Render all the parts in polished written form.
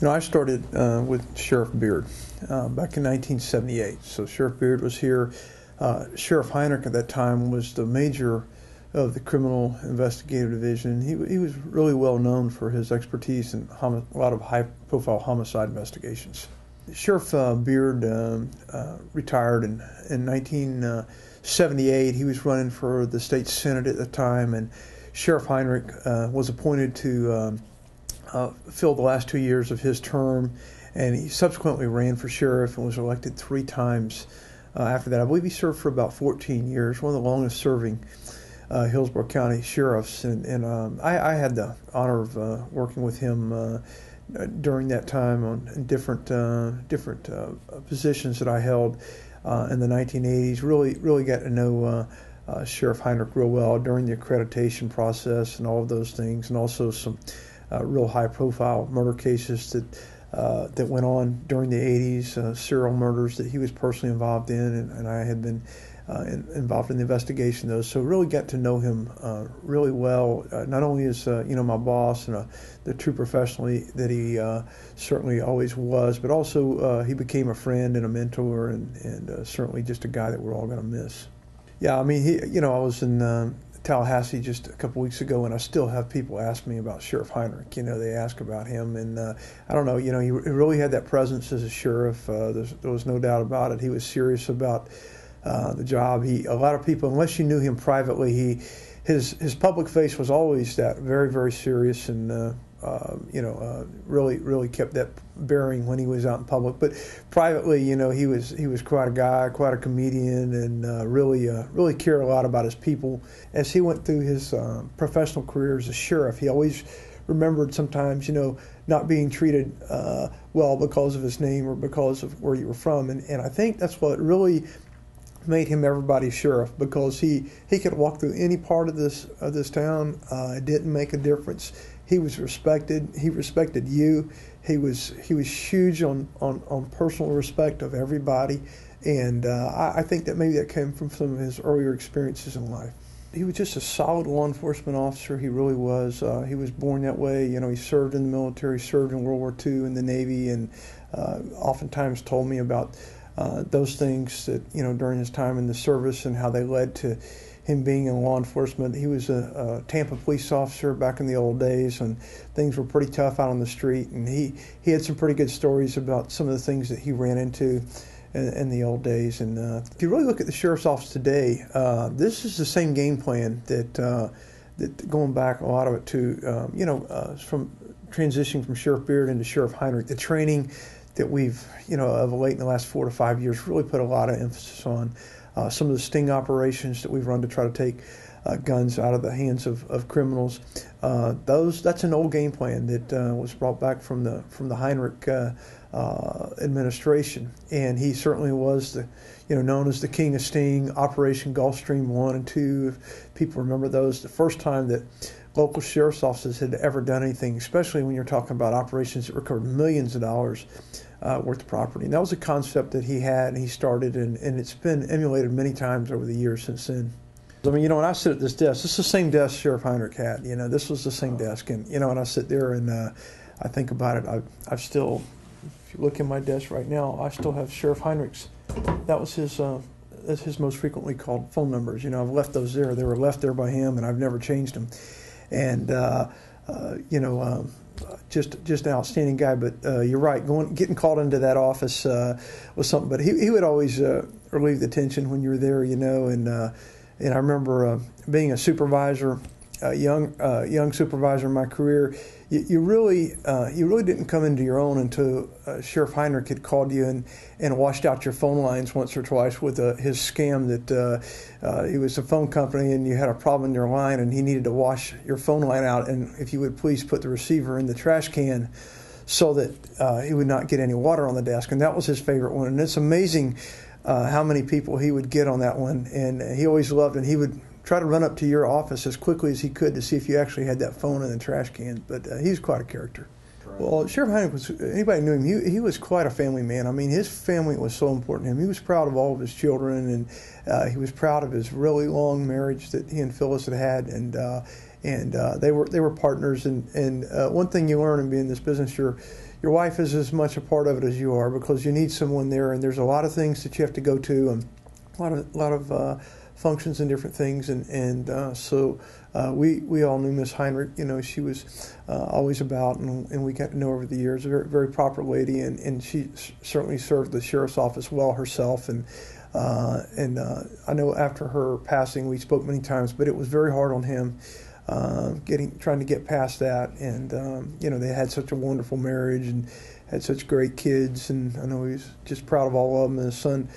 I started with Sheriff Beard back in 1978. So Sheriff Beard was here. Sheriff Heinrich at that time was the major of the Criminal Investigative Division. He was really well known for his expertise in a lot of high-profile homicide investigations. Sheriff Beard retired in 1978. He was running for the state senate at the time, and Sheriff Heinrich was appointed to fill the last 2 years of his term, and he subsequently ran for sheriff and was elected 3 times after that. I believe he served for about 14 years, one of the longest serving Hillsborough County sheriffs, and I had the honor of working with him during that time on different positions that I held in the 1980s. Really got to know Sheriff Heinrich real well during the accreditation process and all of those things, and also some real high-profile murder cases that went on during the 80s, serial murders that he was personally involved in, and I had been involved in the investigation of those. So really got to know him really well, not only as my boss and the true professional that he certainly always was, but also he became a friend and a mentor, and certainly just a guy that we're all going to miss. Yeah, I mean, I was in Tallahassee just a couple weeks ago, and I still have people ask me about Sheriff Heinrich. They ask about him, and I don't know. He really had that presence as a sheriff. There was no doubt about it. He was serious about the job. A lot of people, unless you knew him privately, his public face was always that very, very serious, and really kept that bearing when he was out in public. But privately, he was quite a guy, quite a comedian, and really cared a lot about his people. As he went through his professional career as a sheriff, he always remembered sometimes, not being treated well because of his name or because of where you were from, and I think that's what really made him everybody's sheriff, because he could walk through any part of this town. It didn't make a difference. He was respected. He respected you. He was huge on personal respect of everybody, and I think that maybe that came from some of his earlier experiences in life. He was just a solid law enforcement officer. He really was. He was born that way. He served in the military, served in World War II in the Navy, and oftentimes told me about those things that during his time in the service and how they led to him being in law enforcement. He was a Tampa police officer back in the old days when things were pretty tough out on the street, and he had some pretty good stories about some of the things that he ran into in the old days. And if you really look at the sheriff's office today, this is the same game plan that going back a lot of it to from transitioning from Sheriff Beard into Sheriff Heinrich. The training that we've, of late in the last 4 to 5 years, really put a lot of emphasis on some of the sting operations that we've run to try to take guns out of the hands of criminals. That's an old game plan that was brought back from the Heinrich administration, and he certainly was known as the King of Sting. Operation Gulfstream 1 and 2, if people remember those, the first time that local sheriff's offices had ever done anything, especially when you're talking about operations that recovered millions of dollars worth of property. And that was a concept that he had and he started, and it's been emulated many times over the years since then. I mean, when I sit at this desk, this is the same desk Sheriff Heinrich had. This was the same desk, and when I sit there and I think about it, I've still, if you look in my desk right now, I still have Sheriff Heinrich's. That was his most frequently called phone numbers. I've left those there. They were left there by him, and I've never changed them. And just an outstanding guy. But you're right, getting called into that office was something. But he would always relieve the tension when you were there, And I remember being a supervisor, a young supervisor in my career. You really didn't come into your own until Sheriff Heinrich had called you and washed out your phone lines once or twice with his scam that he was a phone company and you had a problem in your line and he needed to wash your phone line out, and if you would please put the receiver in the trash can so that he would not get any water on the desk. And that was his favorite one. And it's amazing how many people he would get on that one, and he always loved it. And he would try to run up to your office as quickly as he could to see if you actually had that phone in the trash can. But he's quite a character. Right. Well, Sheriff Heinrich anybody knew him, he was quite a family man. I mean, his family was so important to him. He was proud of all of his children, and he was proud of his really long marriage that he and Phyllis had, and they were partners. And one thing you learn in being in this business, you're your wife is as much a part of it as you are, because you need someone there, and there's a lot of things that you have to go to, and a lot of functions and different things, so we all knew Miss Heinrich. You know, she was always about, and we got to know her over the years. A very, very proper lady, and she certainly served the sheriff's office well herself. And I know after her passing, we spoke many times, but it was very hard on him trying to get past that. And you know, they had such a wonderful marriage and had such great kids, and I know he's just proud of all of them. And his son,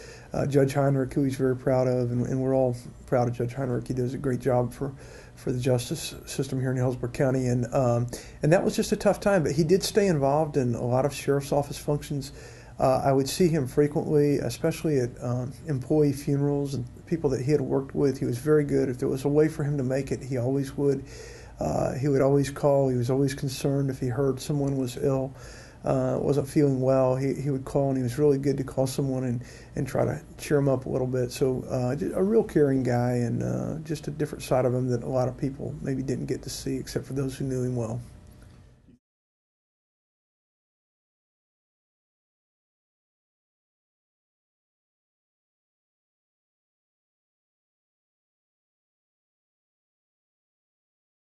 Judge Heinrich, who he's very proud of, and we're all proud of Judge Heinrich. He does a great job for the justice system here in Hillsborough County, and that was just a tough time. But he did stay involved in a lot of sheriff's office functions. I would see him frequently, especially at employee funerals and people that he had worked with. He was very good. If there was a way for him to make it, he always would. He would always call. He was always concerned if he heard someone was ill, wasn't feeling well. He would call, and he was really good to call someone and try to cheer him up a little bit. So a real caring guy, and just a different side of him that a lot of people maybe didn't get to see, except for those who knew him well.